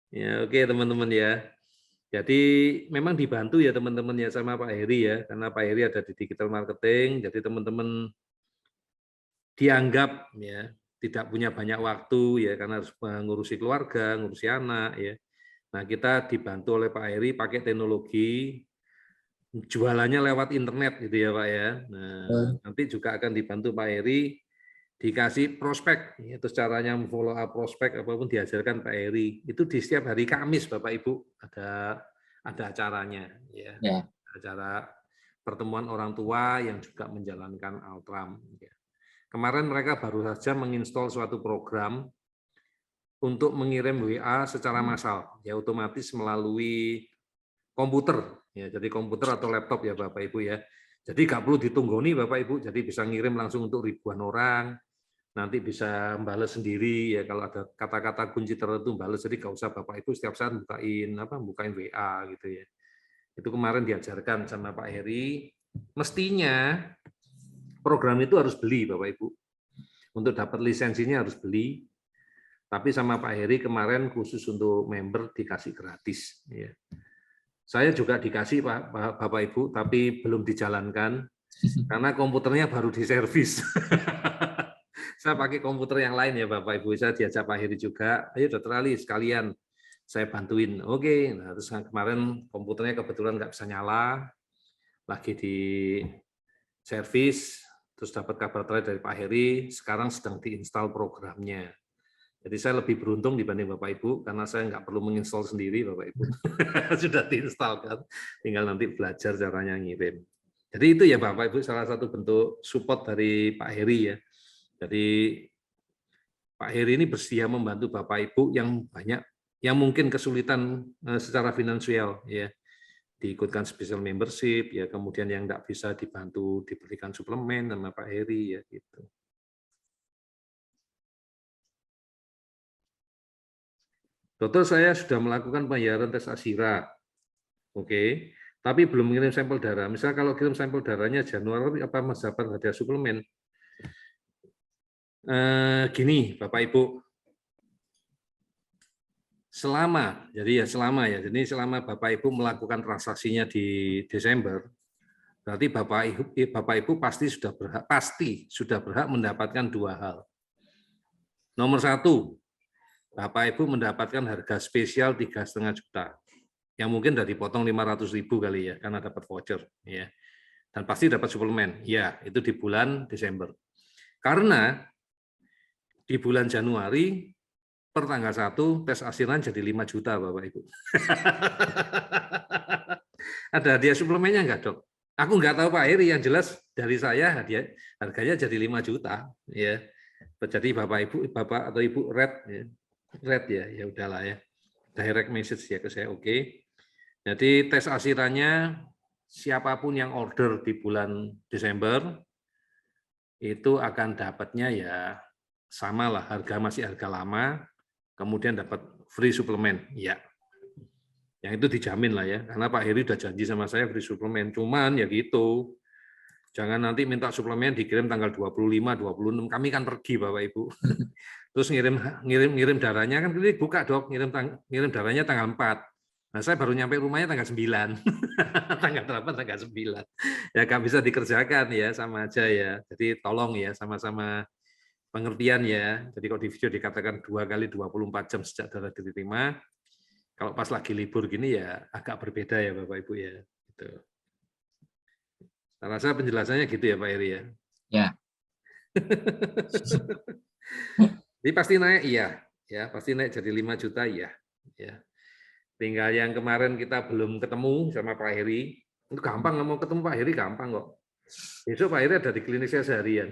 Ya, oke teman-teman ya. Jadi memang dibantu ya teman-teman ya sama Pak Heri ya, karena Pak Heri ada di digital marketing, jadi teman-teman dianggap ya tidak punya banyak waktu ya karena harus mengurusi keluarga, ngurusi anak ya. Nah, kita dibantu oleh Pak Heri pakai teknologi jualannya lewat internet gitu ya Pak ya. Nah, nanti juga akan dibantu Pak Heri dikasih prospek, itu caranya follow up prospek apapun diajarkan Pak Heri. Itu di setiap hari Kamis Bapak Ibu ada acaranya ya. Ya. Acara pertemuan orang tua yang juga menjalankan Altram. Ya. Kemarin mereka baru saja menginstall suatu program untuk mengirim WA secara massal, ya otomatis melalui komputer, ya jadi komputer atau laptop ya Bapak Ibu ya. Jadi nggak perlu ditunggoni Bapak Ibu, jadi bisa ngirim langsung untuk ribuan orang, nanti bisa balas sendiri ya kalau ada kata-kata kunci tertentu balas, jadi nggak usah Bapak Ibu setiap saat bukain WA gitu ya. Itu kemarin diajarkan sama Pak Heri. Mestinya program itu harus beli Bapak Ibu. Untuk dapat lisensinya harus beli. Tapi sama Pak Heri kemarin khusus untuk member dikasih gratis. Ya. Saya juga dikasih Bapak Ibu, tapi belum dijalankan karena komputernya baru diservis. Saya pakai komputer yang lain ya Bapak Ibu. Saya diajak Pak Heri juga, ayo Dr. Ali sekalian saya bantuin. Oke, nah, terus kemarin komputernya kebetulan nggak bisa nyala, lagi di servis, terus dapat kabar terakhir dari Pak Heri, sekarang sedang diinstal programnya. Jadi saya lebih beruntung dibanding Bapak Ibu, karena saya nggak perlu menginstal sendiri Bapak Ibu. Sudah diinstal kan, tinggal nanti belajar caranya ngirim. Jadi itu ya Bapak Ibu salah satu bentuk support dari Pak Heri ya. Jadi Pak Heri ini bersedia membantu Bapak Ibu yang banyak, yang mungkin kesulitan secara finansial ya. Diikutkan special membership ya, kemudian yang tidak bisa dibantu diberikan suplemen sama Pak Heri ya gitu. Dokter, saya sudah melakukan pembayaran tes ASIRA, oke, tapi belum mengirim sampel darah. Misalnya kalau kirim sampel darahnya Januari, apa Mas dapat hadiah suplemen? Gini, Bapak Ibu, jadi selama Bapak Ibu melakukan transaksinya di Desember, berarti Bapak Ibu pasti sudah berhak mendapatkan dua hal. Nomor satu, Bapak Ibu mendapatkan harga spesial 3,5 juta. Yang mungkin dari potong 500.000 kali ya, karena dapat voucher ya. Dan pasti dapat suplemen. Ya, itu di bulan Desember. Karena di bulan Januari per tanggal 1 tes asiran jadi 5 juta Bapak Ibu. Ada hadiah suplemennya enggak, Dok? Aku enggak tahu Pak Heri, yang jelas dari saya hadiah harganya jadi 5 juta ya. Jadi Bapak atau Ibu red ya udahlah ya. Direct message ya ke saya, oke. Jadi tes asirannya siapapun yang order di bulan Desember itu akan dapatnya ya sama lah, masih harga lama, kemudian dapat free suplemen, ya. Yang itu dijamin lah ya, karena Pak Heri udah janji sama saya free suplemen. Cuman ya gitu, jangan nanti minta suplemen dikirim tanggal 25, 26, kami kan pergi Bapak Ibu. Terus ngirim darahnya kan ini buka Dok, ngirim darahnya tanggal 4. Nah, saya baru nyampe rumahnya tanggal 9. Tanggal 8, tanggal 9. Ya nggak bisa dikerjakan ya, sama aja ya. Jadi tolong ya, sama-sama pengertian ya. Jadi kalau di video dikatakan 2 kali 24 jam sejak darah diterima, kalau pas lagi libur gini ya agak berbeda ya Bapak Ibu ya. Gitu. Saya rasa penjelasannya gitu ya Pak Heri ya. Ya. Jadi pasti naik iya, ya pasti naik jadi 5 juta iya. Ya. Tinggal yang kemarin kita belum ketemu sama Pak Heri, itu gampang, mau ketemu Pak Heri gampang kok. Besok Pak Heri ada di klinik saya seharian.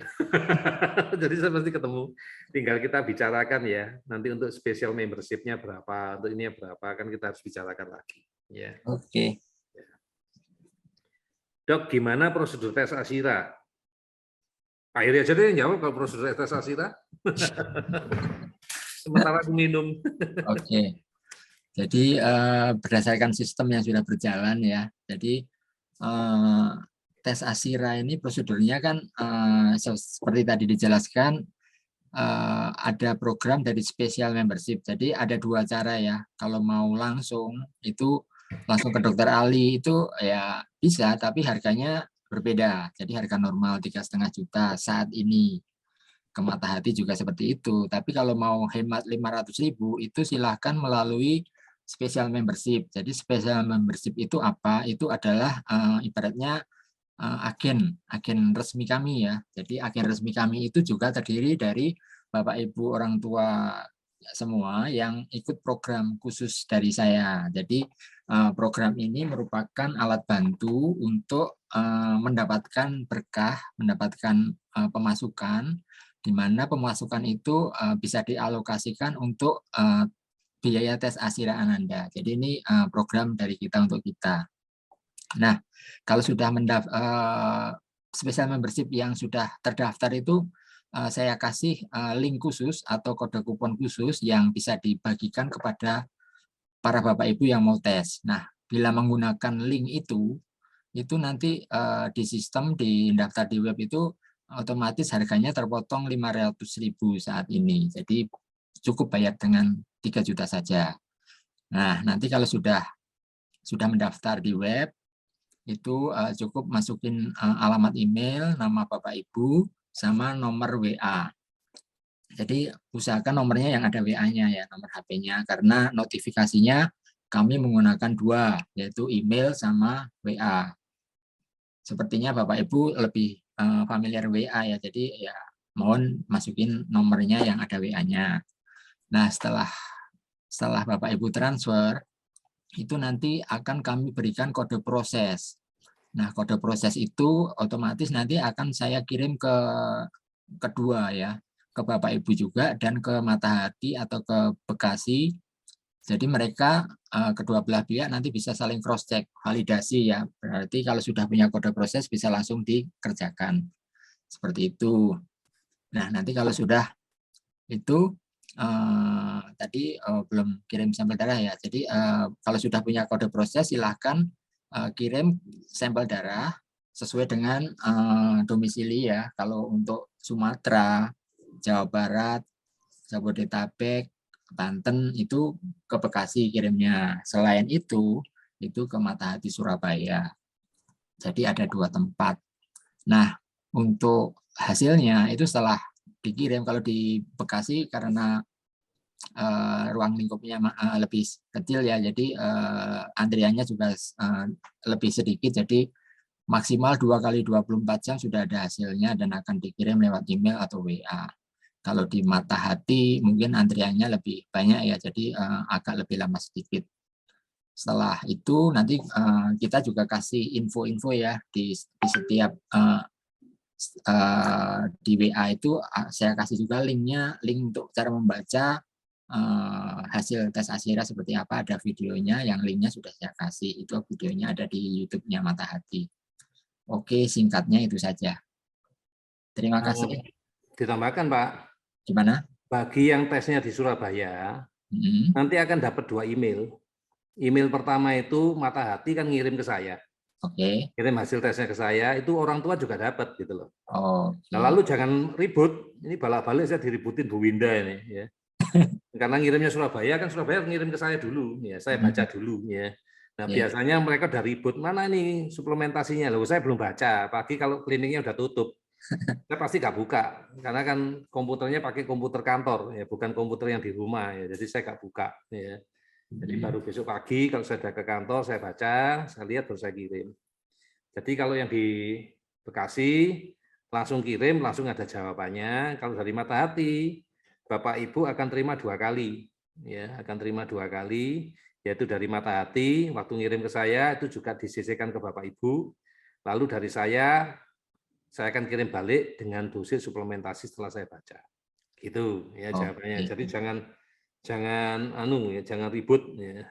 Jadi saya pasti ketemu. Tinggal kita bicarakan ya, nanti untuk special membership-nya berapa, untuk ini berapa, kan kita harus bicarakan lagi. Ya. Oke. Dok, gimana prosedur tes ASIRA? Pak Heri aja deh yang jawab kalau prosedur tes ASIRA. Sementara aku minum. Oke. Jadi berdasarkan sistem yang sudah berjalan ya. Jadi tes ASIRA ini prosedurnya kan seperti tadi dijelaskan, ada program dari special membership. Jadi ada 2 cara ya. Kalau mau langsung itu langsung ke Dokter Ali itu ya bisa, tapi harganya berbeda. Jadi harga normal 3,5 juta saat ini. Ke Mata Hati juga seperti itu. Tapi kalau mau hemat 500.000 itu silahkan melalui special membership. Jadi special membership itu apa? Itu adalah ibaratnya agen resmi kami ya. Jadi agen resmi kami itu juga terdiri dari Bapak Ibu orang tua semua yang ikut program khusus dari saya. Jadi program ini merupakan alat bantu untuk mendapatkan berkah, mendapatkan pemasukan, di mana pemasukan itu bisa dialokasikan untuk biaya tes Asira Ananda. Jadi ini program dari kita untuk kita. Nah, kalau sudah special membership yang sudah terdaftar itu saya kasih link khusus atau kode kupon khusus yang bisa dibagikan kepada para Bapak Ibu yang mau tes. Nah, bila menggunakan link itu nanti di sistem di daftar di web itu otomatis harganya terpotong 500.000 saat ini. Jadi cukup bayar dengan 3 juta saja. Nah, nanti kalau sudah mendaftar di web itu cukup masukin alamat email, nama Bapak Ibu, sama nomor WA. Jadi usahakan nomornya yang ada WA-nya ya, nomor HP-nya, karena notifikasinya kami menggunakan 2, yaitu email sama WA. Sepertinya Bapak Ibu lebih familiar WA ya, jadi ya mohon masukin nomornya yang ada WA-nya. Nah, setelah Bapak Ibu transfer, itu nanti akan kami berikan kode proses. Nah, kode proses itu otomatis nanti akan saya kirim ke kedua ya, ke Bapak Ibu juga dan ke Mata Hati atau ke Bekasi. Jadi mereka kedua belah pihak nanti bisa saling cross check, validasi ya. Berarti kalau sudah punya kode proses bisa langsung dikerjakan. Seperti itu. Nah, nanti kalau sudah itu tadi belum kirim sampel darah ya. Jadi kalau sudah punya kode proses silahkan kirim sampel darah sesuai dengan domisili ya. Kalau untuk Sumatera, Jawa Barat, Jabodetabek, Banten itu ke Bekasi kirimnya. Selain itu ke Mata Hati Surabaya. Jadi ada 2 tempat. Nah, untuk hasilnya itu setelah dikirim, kalau di Bekasi karena ruang lingkupnya lebih kecil ya, jadi antriannya juga lebih sedikit, jadi maksimal 2 kali 24 jam sudah ada hasilnya dan akan dikirim lewat email atau WA. Kalau di Mata Hati mungkin antriannya lebih banyak ya, jadi agak lebih lama sedikit. Setelah itu nanti kita juga kasih info-info ya di setiap di WA itu saya kasih juga link untuk cara membaca hasil tes Asira seperti apa, ada videonya yang linknya sudah saya kasih, itu videonya ada di YouTube-nya Mata Hati. Oke, singkatnya itu saja. Terima kasih. Ditambahkan Pak, Gimana? bagi yang tesnya di Surabaya, nanti akan dapat 2 email. Email pertama itu Mata Hati kan ngirim ke saya. Oke. Kirim hasil tesnya ke saya, itu orang tua juga dapat gitu loh. Oke. Nah, lalu jangan ribut, ini balik-balik saya diributin Bu Winda ini ya. Karena ngirimnya Surabaya, kan Surabaya ngirim ke saya dulu, ya saya baca dulu ya. Nah, biasanya mereka udah ribut, mana nih suplementasinya? Loh, saya belum baca, apalagi kalau kliniknya udah tutup. Saya pasti nggak buka, karena kan komputernya pakai komputer kantor, ya bukan komputer yang di rumah, ya. Jadi saya nggak buka. Ya. Jadi baru besok pagi kalau saya sudah ke kantor, saya baca, saya lihat, baru saya kirim. Jadi kalau yang di Bekasi, langsung kirim, langsung ada jawabannya. Kalau dari Mata Hati, Bapak Ibu akan terima 2 kali, ya akan terima 2 kali, yaitu dari Mata Hati waktu ngirim ke saya itu juga disisihkan ke Bapak Ibu, lalu dari saya akan kirim balik dengan dosis suplementasi setelah saya baca, gitu ya jawabannya. Jadi jangan ribut ya.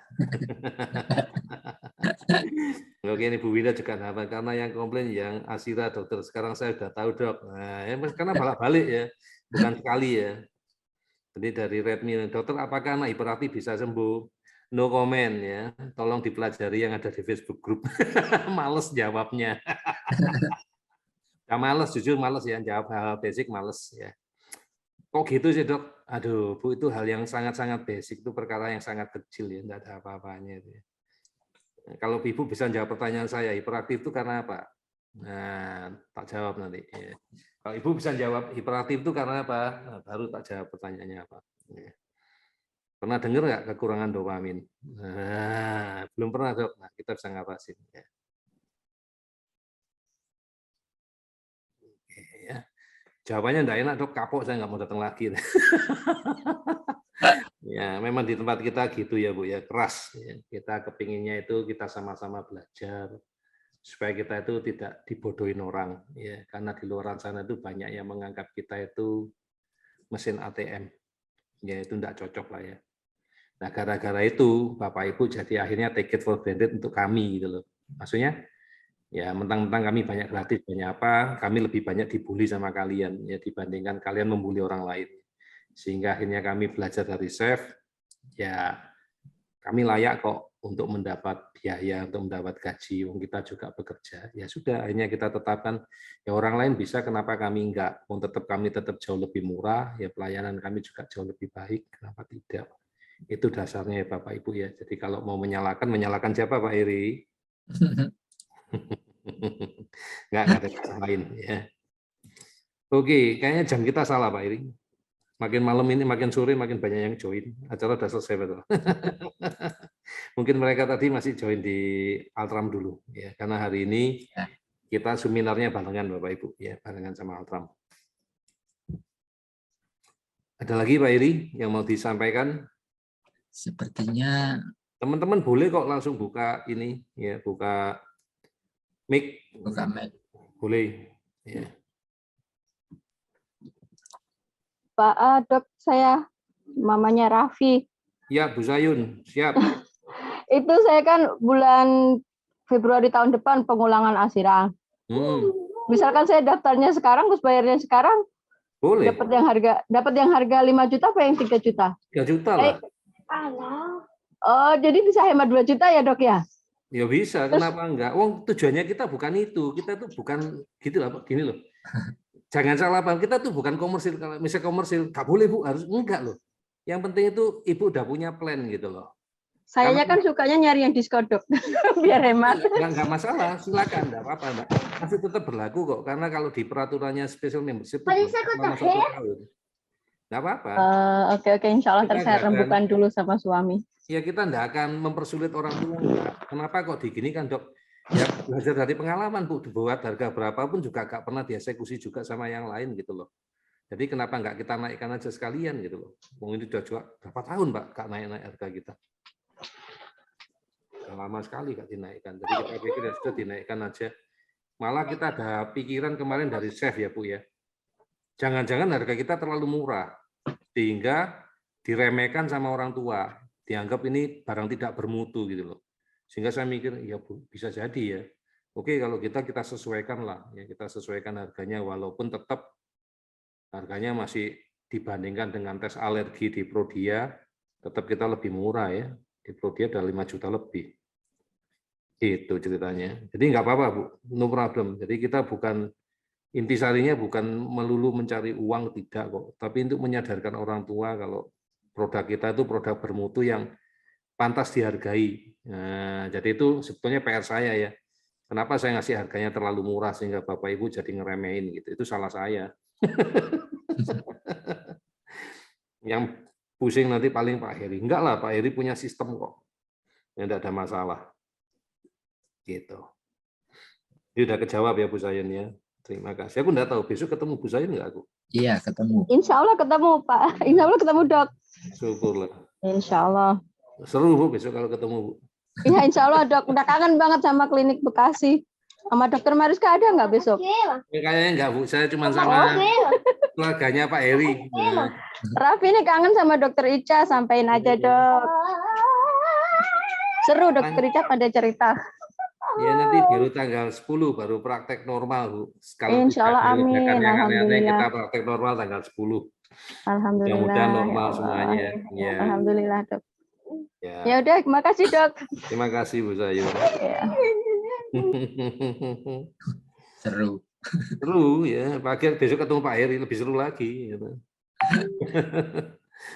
Oke, ini Bu Winda juga dapat, karena yang komplain yang Asira dokter, sekarang saya sudah tahu dok. Nah, ya, karena balik-balik ya, bukan sekali ya. Jadi dari Redmi, dokter apakah anak hiperaktif bisa sembuh? No comment ya, tolong dipelajari yang ada di Facebook group. Males jawabnya. Ya, males, jujur males ya, jawab hal basic males ya. Kok gitu sih dok? Aduh Bu, itu hal yang sangat-sangat basic, itu perkara yang sangat kecil ya, tidak ada apa-apanya itu. Kalau Ibu bisa jawab pertanyaan saya, hiperaktif itu karena apa? Nah, tak jawab nanti. Ya. Kalau Ibu bisa jawab hiperaktif itu karena apa? Nah, baru tak jawab pertanyaannya apa. Ya. Pernah dengar nggak kekurangan dopamin? Nah, belum pernah dok. Nah, kita bisa ngatasin. Ya. Ya. Jawabannya enggak enak dok, kapok saya nggak mau datang lagi. Ya, memang di tempat kita gitu ya Bu ya, keras. Ya. Kita kepinginnya itu kita sama-sama belajar supaya kita itu tidak dibodohin orang. Ya, karena di luar sana itu banyak yang menganggap kita itu mesin ATM. Ya itu enggak cocok lah ya. Nah gara-gara itu Bapak Ibu jadi akhirnya take it for granted untuk kami gitu loh. Maksudnya ya mentang-mentang kami banyak gratis, banyak apa, kami lebih banyak dibully sama kalian ya dibandingkan kalian membuli orang lain. Sehingga akhirnya kami belajar dari chef, ya kami layak kok untuk mendapat biaya, untuk mendapat gaji, kita juga bekerja. Ya sudah, akhirnya kita tetapkan, ya orang lain bisa, kenapa kami enggak? Kami tetap jauh lebih murah, ya pelayanan kami juga jauh lebih baik, kenapa tidak? Itu dasarnya ya Bapak Ibu ya. Jadi kalau mau menyalahkan siapa Pak Iri? Enggak ada yang lain ya. Oke, kayaknya jam kita salah Pak Iri. Makin malam ini, makin sore, makin banyak yang join. Acara udah selesai betul. Mungkin mereka tadi masih join di Altram dulu, ya. Karena hari ini kita seminarnya barengan Bapak Ibu, ya, barengan sama Altram. Ada lagi Pak Iri yang mau disampaikan? Sepertinya teman-teman boleh kok langsung buka ini, ya, buka mic. Buka mic. Boleh. Ya. Pak Dok, saya mamanya Raffi. Ya, Bu Sayun, siap. Itu saya kan bulan Februari tahun depan pengulangan asiran. Misalkan saya daftarnya sekarang, terus bayarnya sekarang, boleh. Dapat yang harga 5 juta apa yang 3 juta? 3 juta lah. Oh, jadi bisa hemat 2 juta ya Dok ya? Ya bisa, kenapa enggak? Tujuannya kita bukan itu. Kita tuh bukan gitu lah, gini loh. Jangan salah paham, kita tuh bukan komersil. Kalau misalnya komersil, nggak boleh Bu, harus enggak loh. Yang penting itu Ibu udah punya plan gitu loh. Sayanya kan sukanya nyari yang diskon Dok, biar hemat. Enggak masalah, silakan, enggak apa-apa Mbak. Masih tetap berlaku kok, karena kalau di peraturannya special membership itu selama 1 tahun. Enggak apa-apa. Oke, insya Allah ntar saya rembukan dulu sama suami. Ya kita enggak akan mempersulit orang tua. Enggak. Kenapa kok diginikan Dok? Ya belajar dari pengalaman Bu, dibuat harga berapapun juga nggak pernah dieksekusi juga sama yang lain gitu loh. Jadi kenapa nggak kita naikkan aja sekalian gitu loh. Mungkin itu juga berapa tahun Pak nggak naik harga kita. Lama sekali nggak dinaikkan. Jadi kita pikir ya sudah dinaikkan aja. Malah kita ada pikiran kemarin dari chef ya Bu ya. Jangan-jangan harga kita terlalu murah sehingga diremehkan sama orang tua. Dianggap ini barang tidak bermutu gitu loh. Sehingga saya mikir, ya Bu, bisa jadi ya. Oke, kalau kita sesuaikan lah, ya kita sesuaikan harganya, walaupun tetap harganya masih dibandingkan dengan tes alergi di Prodia, tetap kita lebih murah ya. Di Prodia ada 5 juta lebih. Itu ceritanya. Jadi nggak apa-apa Bu, no problem. Jadi kita bukan, intisarinya bukan melulu mencari uang, tidak kok. Tapi untuk menyadarkan orang tua kalau produk kita itu produk bermutu yang pantas dihargai. Nah, jadi itu sebetulnya PR saya ya. Kenapa saya ngasih harganya terlalu murah sehingga Bapak Ibu jadi ngeremehin gitu. Itu salah saya. Yang pusing nanti paling Pak Heri. Enggak lah, Pak Heri punya sistem kok. Ya, enggak ada masalah. Gitu. Ini udah kejawab ya Bu Sayun ya. Terima kasih. Aku enggak tahu besok ketemu Bu Sayun enggak aku? Iya, ketemu. Insya Allah ketemu Pak. Insya Allah ketemu Dok. Syukurlah. Insya Allah. Seru Bu besok kalau ketemu Bu. Iya Insya Allah Dok. Udah kangen banget sama klinik Bekasi. Sama Dokter Mariska ada nggak besok? Ya, kayaknya enggak Bu. Saya cuma sama keluarganya Pak Heri. Nah. Raffi ini kangen sama Dokter Ica. Sampaikan aja Dok. Seru Dokter Ica pada cerita. Ya nanti baru tanggal 10 baru praktek normal Bu. Kalau Insya Allah amin. Alhamdulillah. Kita praktek normal tanggal 10. Alhamdulillah. Mudah-mudahan normal semuanya. Ya. Alhamdulillah Dok. Ya udah, terima kasih Dok. Terima kasih Bu Sayun. Ya. Seru. Seru ya. Besok ketemu Pak Heri lebih seru lagi. Gitu.